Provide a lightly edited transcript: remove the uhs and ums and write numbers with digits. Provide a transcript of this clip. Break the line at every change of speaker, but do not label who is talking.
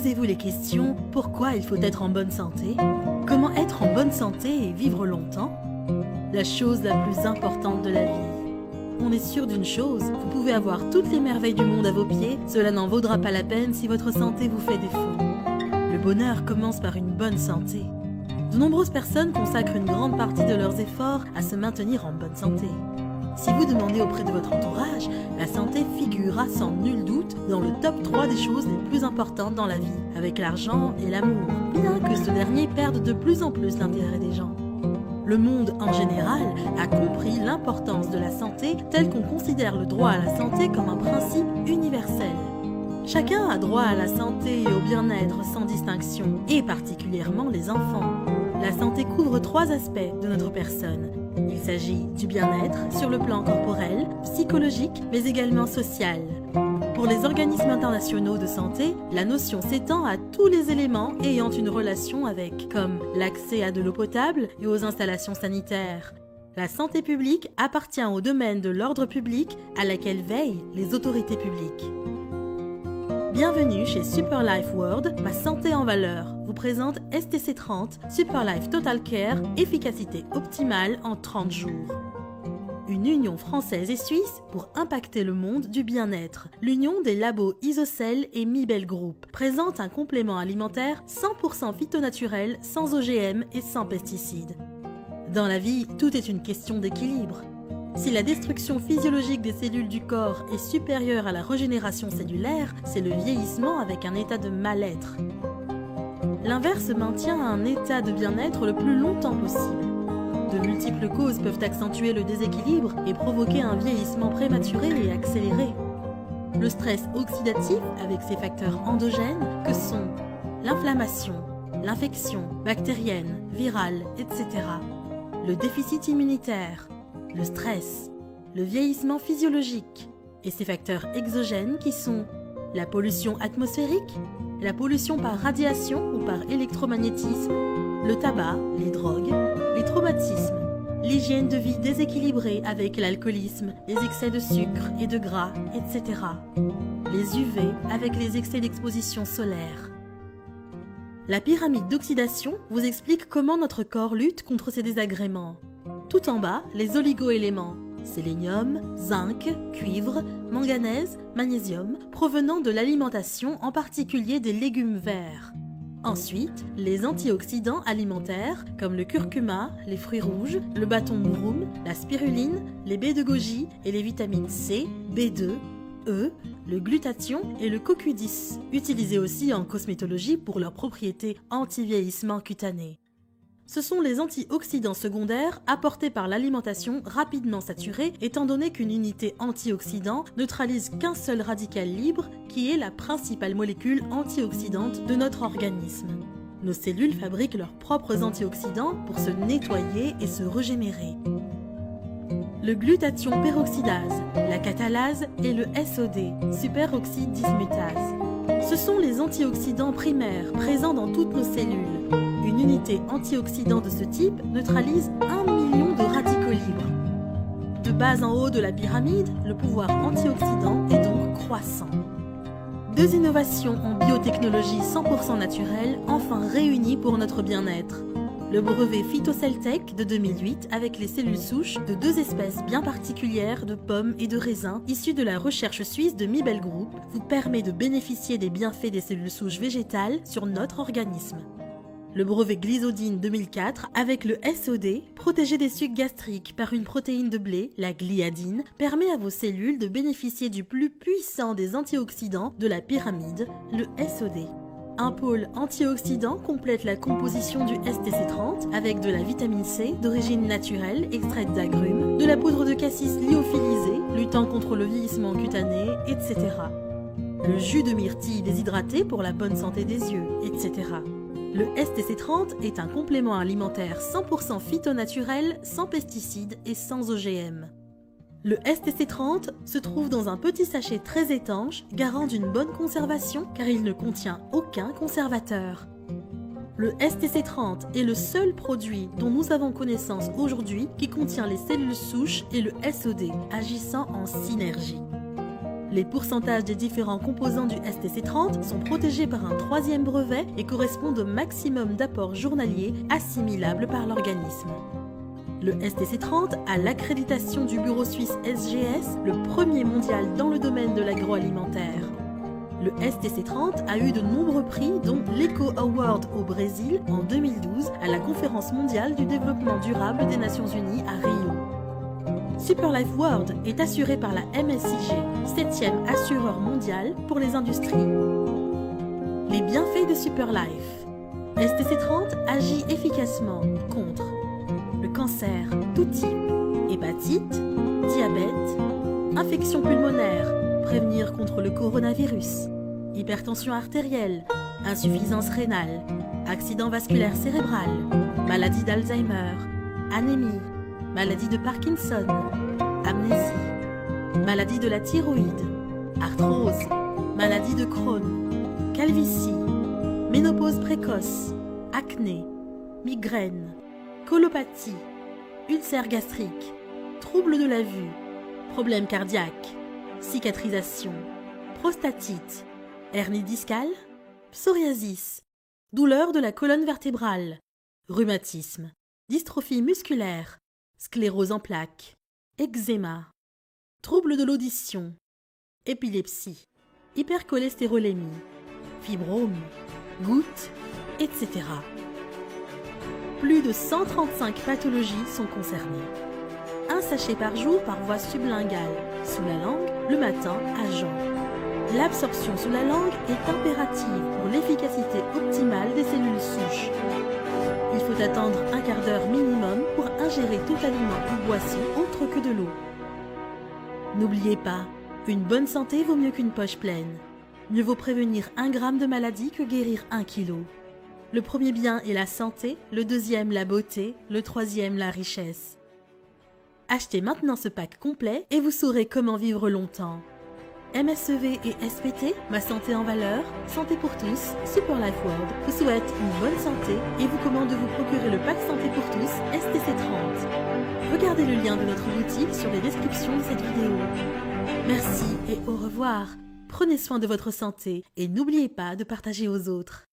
Posez-vous les questions, pourquoi il faut être en bonne santé? Comment être en bonne santé et vivre longtemps? La chose la plus importante de la vie. On est sûr d'une chose, vous pouvez avoir toutes les merveilles du monde à vos pieds, cela n'en vaudra pas la peine si votre santé vous fait défaut. Le bonheur commence par une bonne santé. De nombreuses personnes consacrent une grande partie de leurs efforts à se maintenir en bonne santé. Si vous demandez auprès de votre entourage, la santé figurera sans nul doute dans le top 3 des choses les plus importantes dans la vie, avec l'argent et l'amour, bien que ce dernier perde de plus en plus l'intérêt des gens. Le monde en général a compris l'importance de la santé tel qu'on considère le droit à la santé comme un principe universel. Chacun a droit à la santé et au bien-être sans distinction, et particulièrement les enfants. La santé couvre 3 aspects de notre personne. Il s'agit du bien-être sur le plan corporel, psychologique, mais également social. Pour les organismes internationaux de santé, la notion s'étend à tous les éléments ayant une relation avec, comme l'accès à de l'eau potable et aux installations sanitaires. La santé publique appartient au domaine de l'ordre public à laquelle veillent les autorités publiques. Bienvenue chez Super Life World, ma santé en valeur vous présente STC30 Super Life Total Care, efficacité optimale en 30 jours. Une union française et suisse pour impacter le monde du bien-être. L'union des labos Isocell et Mibel Group présente un complément alimentaire 100% phytonaturel, sans OGM et sans pesticides. Dans la vie, tout est une question d'équilibre. Si la destruction physiologique des cellules du corps est supérieure à la régénération cellulaire, c'est le vieillissement avec un état de mal-être. L'inverse maintient un état de bien-être le plus longtemps possible. De multiples causes peuvent accentuer le déséquilibre et provoquer un vieillissement prématuré et accéléré. Le stress oxydatif avec ses facteurs endogènes que sont l'inflammation, l'infection bactérienne, virale, etc. Le déficit immunitaire, le stress, le vieillissement physiologique et ses facteurs exogènes qui sont la pollution atmosphérique, la pollution par radiation ou par électromagnétisme, le tabac, les drogues, les traumatismes, l'hygiène de vie déséquilibrée avec l'alcoolisme, les excès de sucre et de gras, etc. Les UV avec les excès d'exposition solaire. La pyramide d'oxydation vous explique comment notre corps lutte contre ces désagréments. Tout en bas, les oligoéléments, sélénium, zinc, cuivre, manganèse, magnésium, provenant de l'alimentation, en particulier des légumes verts. Ensuite, les antioxydants alimentaires, comme le curcuma, les fruits rouges, le bâton mouroum, la spiruline, les baies de goji et les vitamines C, B2, E, le glutathion et le CoQ10, utilisés aussi en cosmétologie pour leurs propriétés anti-vieillissement cutané. Ce sont les antioxydants secondaires apportés par l'alimentation rapidement saturée, étant donné qu'une unité antioxydant neutralise qu'un seul radical libre qui est la principale molécule antioxydante de notre organisme. Nos cellules fabriquent leurs propres antioxydants pour se nettoyer et se régénérer. Le glutathion peroxydase, la catalase et le SOD, superoxyde dismutase. Ce sont les antioxydants primaires présents dans toutes nos cellules. Une unité antioxydant de ce type neutralise 1 million de radicaux libres. De bas en haut de la pyramide, le pouvoir antioxydant est donc croissant. 2 innovations en biotechnologie 100% naturelle enfin réunies pour notre bien-être. Le brevet PhytoCellTech de 2008 avec les cellules souches de 2 espèces bien particulières de pommes et de raisins issues de la recherche suisse de Mibel Group vous permet de bénéficier des bienfaits des cellules souches végétales sur notre organisme. Le brevet Glyzodine 2004 avec le SOD, protégé des sucs gastriques par une protéine de blé, la gliadine, permet à vos cellules de bénéficier du plus puissant des antioxydants de la pyramide, le SOD. Un pôle antioxydant complète la composition du STC30 avec de la vitamine C d'origine naturelle extraite d'agrumes, de la poudre de cassis lyophilisée luttant contre le vieillissement cutané, etc. Le jus de myrtille déshydraté pour la bonne santé des yeux, etc. Le STC30 est un complément alimentaire 100% phytonaturel, sans pesticides et sans OGM. Le STC30 se trouve dans un petit sachet très étanche, garant d'une bonne conservation car il ne contient aucun conservateur. Le STC30 est le seul produit dont nous avons connaissance aujourd'hui qui contient les cellules souches et le SOD, agissant en synergie. Les pourcentages des différents composants du STC30 sont protégés par un troisième brevet et correspondent au maximum d'apports journaliers assimilables par l'organisme. Le STC30 a l'accréditation du bureau suisse SGS, le premier mondial dans le domaine de l'agroalimentaire. Le STC30 a eu de nombreux prix, dont l'Eco Award au Brésil en 2012 à la Conférence mondiale du développement durable des Nations Unies à Rio. Superlife World est assuré par la MSIG, 7e assureur mondial pour les industries. Les bienfaits de Superlife. STC30 agit efficacement contre le cancer, tout type, hépatite, diabète, infection pulmonaire, prévenir contre le coronavirus, hypertension artérielle, insuffisance rénale, accident vasculaire cérébral, maladie d'Alzheimer, anémie, maladie de Parkinson, amnésie, maladie de la thyroïde, arthrose, maladie de Crohn, calvitie, ménopause précoce, acné, migraine, colopathie, ulcère gastrique, troubles de la vue, problèmes cardiaques, cicatrisation, prostatite, hernie discale, psoriasis, douleur de la colonne vertébrale, rhumatisme, dystrophie musculaire, sclérose en plaques, eczéma, troubles de l'audition, épilepsie, hypercholestérolémie, fibrome, gouttes, etc. Plus de 135 pathologies sont concernées. Un sachet par jour par voie sublinguale, sous la langue, le matin à jeun. L'absorption sous la langue est impérative pour l'efficacité optimale des cellules souches. Il faut attendre un quart d'heure minimum pour ingérer tout aliment ou boisson autre que de l'eau. N'oubliez pas, une bonne santé vaut mieux qu'une poche pleine. Mieux vaut prévenir 1 gramme de maladie que guérir 1 kilo. Le premier bien est la santé, le deuxième la beauté, le troisième la richesse. Achetez maintenant ce pack complet et vous saurez comment vivre longtemps. MSEV et SPT, Ma Santé en Valeur, Santé pour tous, Superlife World vous souhaite une bonne santé et vous commande de vous procurer le pack Santé pour tous STC30. Regardez le lien de notre boutique sur les descriptions de cette vidéo. Merci et au revoir. Prenez soin de votre santé et n'oubliez pas de partager aux autres.